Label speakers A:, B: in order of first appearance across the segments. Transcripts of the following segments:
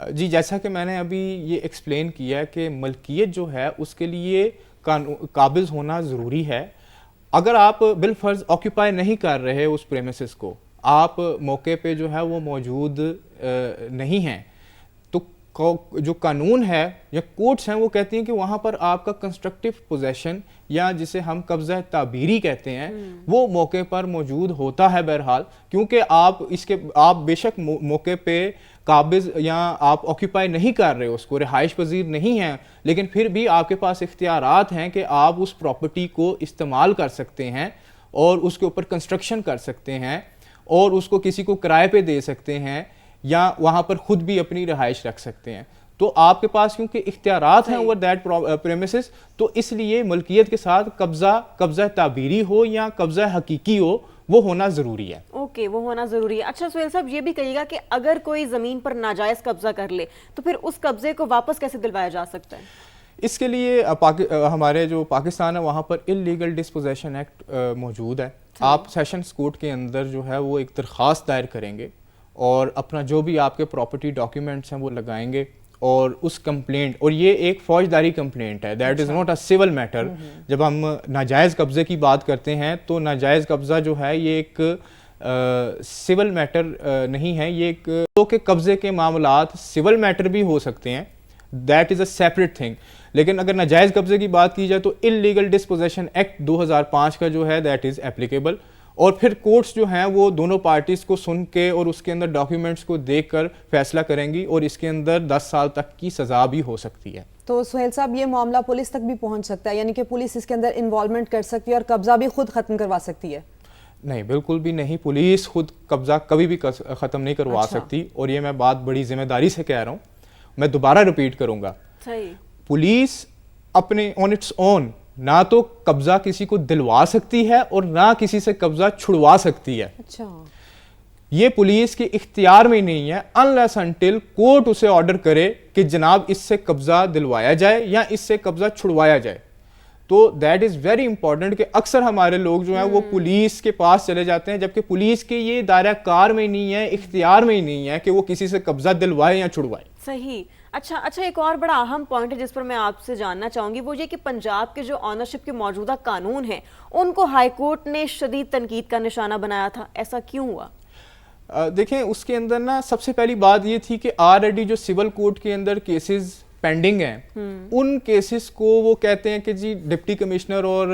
A: جی جیسا کہ میں نے ابھی یہ ایکسپلین کیا ہے کہ ملکیت جو ہے اس کے لیے قابض ہونا ضروری ہے. اگر آپ بالفرض آکیوپائی نہیں کر رہے اس پریمیسز کو, آپ موقع پہ جو ہے وہ موجود نہیں ہیں, تو جو قانون ہے یا کورٹس ہیں وہ کہتی ہیں کہ وہاں پر آپ کا کنسٹرکٹیو پوزیشن یا جسے ہم قبضہ تعبیری کہتے ہیں وہ موقع پر موجود ہوتا ہے بہرحال, کیونکہ آپ بے شک موقع پہ قابض یا آپ آکیوپائی نہیں کر رہے اس کو, رہائش پذیر نہیں ہیں, لیکن پھر بھی آپ کے پاس اختیارات ہیں کہ آپ اس پراپرٹی کو استعمال کر سکتے ہیں اور اس کے اوپر کنسٹرکشن کر سکتے ہیں اور اس کو کسی کو کرائے پہ دے سکتے ہیں یا وہاں پر خود بھی اپنی رہائش رکھ سکتے ہیں. تو آپ کے پاس کیونکہ اختیارات ہیں اوور دیٹ پریمیسز, تو اس لیے ملکیت کے ساتھ قبضہ تعبیری ہو یا قبضہ حقیقی ہو وہ ہونا ضروری ہے.
B: اوکے, وہ ہونا ضروری ہے. اچھا سہیل صاحب یہ بھی کہیے گا کہ اگر کوئی زمین پر ناجائز قبضہ کر لے تو پھر اس قبضے کو واپس کیسے دلوایا جا سکتا ہے؟
A: اس کے لیے ہمارے جو پاکستان ہے وہاں پر انلیگل ڈسپوزیشن ایکٹ موجود ہے. آپ سیشنز کورٹ کے اندر جو ہے وہ ایک درخواست دائر کریں گے اور اپنا جو بھی آپ کے پراپرٹی ڈاکیومنٹس ہیں وہ لگائیں گے, اور اس کمپلینٹ, اور یہ ایک فوجداری کمپلینٹ ہے, that is not a civil matter. جب ہم ناجائز قبضے کی بات کرتے ہیں تو ناجائز قبضہ جو ہے یہ ایک سول میٹر نہیں ہے, یہ ایک کہ قبضے کے معاملات سول میٹر بھی ہو سکتے ہیں, that is a separate thing. لیکن اگر ناجائز قبضے کی بات کی جائے تو انلیگل ڈسپوزیشن ایکٹ 2005 کا جو ہے دیٹ از ایپلیکیبل, اور پھر کورٹس جو ہیں وہ دونوں پارٹیز کو سن کے اور اس کے اندر ڈاکیومنٹس کو دیکھ کر فیصلہ کریں گی, اور اس کے اندر 10 سال تک کی سزا بھی ہو سکتی ہے.
C: تو سہیل صاحب یہ معاملہ پولیس تک بھی پہنچ سکتا ہے, یعنی کہ پولیس اس کے اندر انوالومنٹ کر سکتی ہے اور قبضہ بھی خود ختم کروا سکتی ہے؟
A: نہیں, بالکل بھی نہیں, پولیس خود قبضہ کبھی بھی ختم نہیں کروا سکتی, اور یہ میں بات بڑی ذمہ داری سے کہہ رہا ہوں, میں دوبارہ ریپیٹ کروں گا. پولیس اپنے آن اٹس اون نہ تو قبضہ کسی کو دلوا سکتی ہے اور نہ کسی سے قبضہ چھڑوا سکتی ہے.
C: اچھا,
A: یہ پولیس کے اختیار میں نہیں ہے unless until کورٹ اسے آرڈر کرے کہ جناب اس سے قبضہ دلوایا جائے یا اس سے قبضہ چھڑوایا جائے. تو دیٹ از ویری امپورٹنٹ کہ اکثر ہمارے لوگ جو ہیں وہ پولیس کے پاس چلے جاتے ہیں, جبکہ پولیس کے یہ دائرہ کار میں نہیں ہے, اختیار میں ہی نہیں ہے کہ وہ کسی سے قبضہ دلوائے یا چھڑوائے.
B: صحیح. اچھا ایک اور بڑا اہم پوائنٹ ہے جس پر میں آپ سے جاننا چاہوں گی, وہ یہ کہ پنجاب کے جو آنرشپ کے موجودہ قانون ہیں ان کو ہائی کورٹ نے شدید تنقید کا نشانہ بنایا تھا, ایسا کیوں ہوا؟
A: دیکھیں اس کے اندر نا سب سے پہلی بات یہ تھی کہ آلریڈی جو سول کورٹ کے اندر کیسز پینڈنگ ہیں ان کیسز کو وہ کہتے ہیں کہ جی ڈپٹی کمشنر اور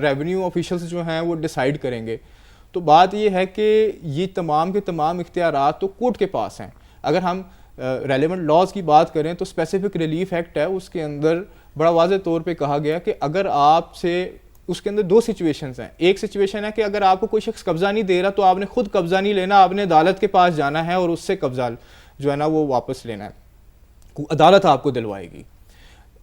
A: ریونیو آفیشلز جو ہیں وہ ڈیسائیڈ کریں گے. تو بات یہ ہے کہ یہ تمام کے تمام اختیارات تو کورٹ کے پاس ہیں. اگر ہم ریلیونٹ لاز کی بات کریں تو اسپیسیفک ریلیف ایکٹ ہے, اس کے اندر بڑا واضح طور پہ کہا گیا کہ اگر آپ سے, اس کے اندر 2 سچویشنز ہیں. ایک سچویشن ہے کہ اگر آپ کو کوئی شخص قبضہ نہیں دے رہا تو آپ نے خود قبضہ نہیں لینا, آپ نے عدالت کے پاس جانا ہے اور اس سے قبضہ جو ہے نا وہ واپس لینا ہے, عدالت آپ کو دلوائے گی.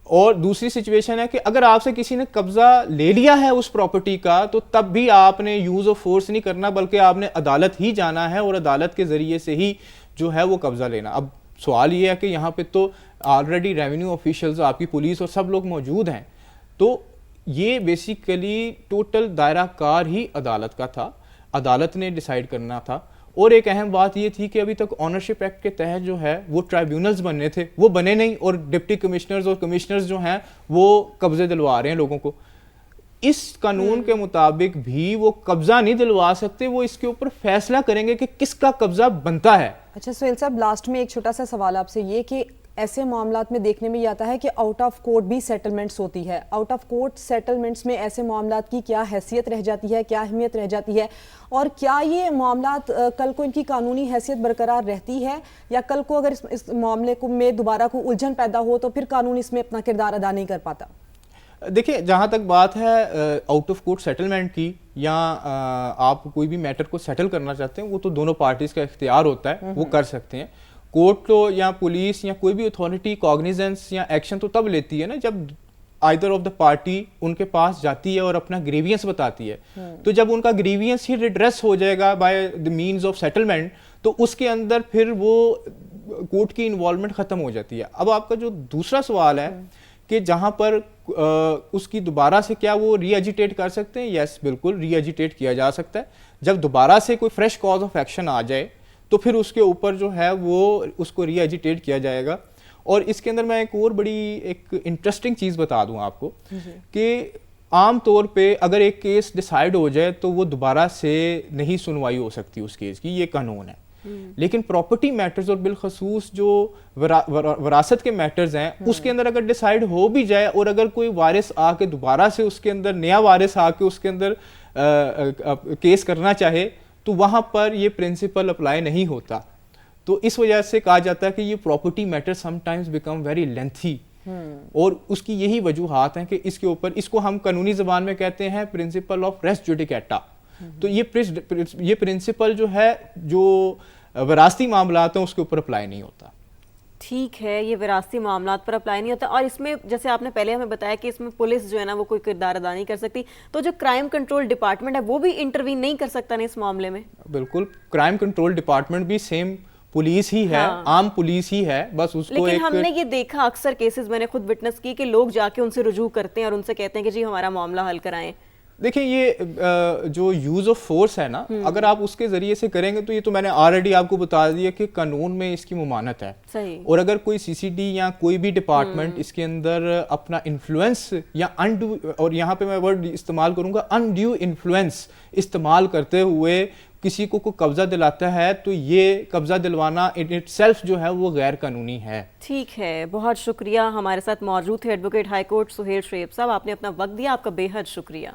A: اور دوسری سچویشن ہے کہ اگر آپ سے کسی نے قبضہ لے لیا ہے اس پراپرٹی کا تو تب بھی آپ نے یوز آف فورس نہیں کرنا, بلکہ آپ نے عدالت ہی جانا ہے اور عدالت کے ذریعے سے ہی جو ہے وہ قبضہ لینا. اب سوال یہ ہے کہ یہاں پہ تو آلریڈی ریونیو آفیشلز, آپ کی پولیس اور سب لوگ موجود ہیں, تو یہ بیسیکلی ٹوٹل دائرہ کار ہی عدالت کا تھا, عدالت نے ڈیسائیڈ کرنا تھا. اور ایک اہم بات یہ تھی کہ ابھی تک آنرشپ ایکٹ کے تحت جو ہے وہ ٹرائیبیونلز بننے تھے, وہ بنے نہیں, اور ڈپٹی کمشنرز اور کمشنرز جو ہیں وہ قبضے دلوا رہے ہیں لوگوں کو. اس قانون کے مطابق بھی وہ قبضہ نہیں دلوا سکتے, وہ اس کے اوپر فیصلہ کریں گے کہ کس کا قبضہ بنتا ہے.
C: اچھا سہیل صاحب, لاسٹ میں ایک چھوٹا سا سوال آپ سے, یہ کہ ایسے معاملات میں دیکھنے میں یہ آتا ہے کہ آؤٹ آف کورٹ بھی سیٹلمنٹس ہوتی ہے, آؤٹ آف کورٹ سیٹلمنٹس میں ایسے معاملات کی کیا حیثیت رہ جاتی ہے, کیا اہمیت رہ جاتی ہے, اور کیا یہ معاملات کل کو ان کی قانونی حیثیت برقرار رہتی ہے, یا کل کو اگر اس معاملے کو میں دوبارہ کوئی الجھن پیدا ہو تو پھر قانون اس میں اپنا کردار ادا نہیں کر پاتا؟
A: دیکھیں جہاں تک بات ہے آؤٹ آف کورٹ سیٹلمنٹ کی, یا آپ کوئی بھی میٹر کو سیٹل کرنا چاہتے ہیں, وہ تو دونوں پارٹیز کا اختیار ہوتا ہے, وہ کر سکتے ہیں. کورٹ تو یا پولیس یا کوئی بھی اتھارٹی کاگنیزنس یا ایکشن تو تب لیتی ہے نا جب آئدر آف دا پارٹی ان کے پاس جاتی ہے اور اپنا گریوینس بتاتی ہے. تو جب ان کا گریوینس ہی ریڈریس ہو جائے گا by the means of settlement, تو اس کے اندر پھر وہ کورٹ کی انوالومنٹ ختم ہو جاتی ہے. اب آپ کا جو دوسرا سوال ہے کہ جہاں پر اس کی دوبارہ سے کیا وہ ری ایجیٹیٹ کر سکتے ہیں, یس بالکل ری ایجیٹیٹ کیا جا سکتا ہے. جب دوبارہ سے کوئی فریش کاز آف ایکشن آ جائے تو پھر اس کے اوپر جو ہے وہ اس کو ری ایجیٹیٹ کیا جائے گا. اور اس کے اندر میں ایک اور بڑی ایک انٹرسٹنگ چیز بتا دوں آپ کو کہ عام طور پہ اگر ایک کیس ڈیسائیڈ ہو جائے تو وہ دوبارہ سے نہیں سنوائی ہو سکتی اس کیس کی, یہ قانون ہے. لیکن پراپرٹی میٹرز اور بالخصوص جو وراثت کے میٹرز ہیں اس کے اندر اگر ڈیسائیڈ ہو بھی جائے اور اگر کوئی وارث آ کے دوبارہ سے اس کے اندر نیا وارث آ کے اس کے اندر کیس کرنا چاہے تو وہاں پر یہ پرنسپل اپلائی نہیں ہوتا. تو اس وجہ سے کہا جاتا ہے کہ یہ property matter sometimes become very lengthy, اور اس کی یہی وجوہات ہیں کہ اس کے اوپر اس کو ہم قانونی زبان میں کہتے ہیں پرنسپل آف ریس جوڈیکیٹا. تو یہ پرنسپل جو ہے جو وراثتی معاملات ہیں اس کے اوپر اپلائی نہیں ہوتا.
B: ٹھیک ہے, یہ وراثتی معاملات پر اپلائی نہیں ہوتا. اور اس میں جیسے آپ نے پہلے ہمیں بتایا کہ اس میں پولیس جو ہے نا وہ کوئی کردار ادا نہیں کر سکتی, تو جو کرائم کنٹرول ڈپارٹمنٹ ہے وہ بھی انٹروین نہیں کر سکتا نا اس معاملے میں؟
A: بالکل, کرائم کنٹرول ڈپارٹمنٹ بھی سیم پولیس ہی ہے, عام پولیس ہی ہے, بس اس کو
B: لیکن ہم نے یہ دیکھا اکثر کیسز میں نے خود وٹنس کی کہ لوگ جا کے ان سے رجوع کرتے ہیں اور ان سے کہتے ہیں کہ جی ہمارا معاملہ حل کرائیں.
A: دیکھیں یہ جو یوز آف فورس ہے نا, اگر آپ اس کے ذریعے سے کریں گے تو یہ تو میں نے آلریڈی آپ کو بتا دیا کہ قانون میں اس کی ممانعت ہے.
B: صحیح.
A: اور اگر کوئی سی سی ڈی یا کوئی بھی ڈپارٹمنٹ اس کے اندر اپنا انفلوئنس یا انڈو, اور یہاں پہ میں ورڈ استعمال کروں گا انڈیو انفلوئنس استعمال کرتے ہوئے کسی کو قبضہ دلاتا ہے تو یہ قبضہ دلوانا ان اٹ سیلف جو ہے وہ غیر قانونی ہے.
B: ٹھیک ہے, بہت شکریہ. ہمارے ساتھ موجود تھے advocate high court Sohail Shoaib صاحب, آپ نے اپنا وقت دیا, آپ کا بے حد شکریہ.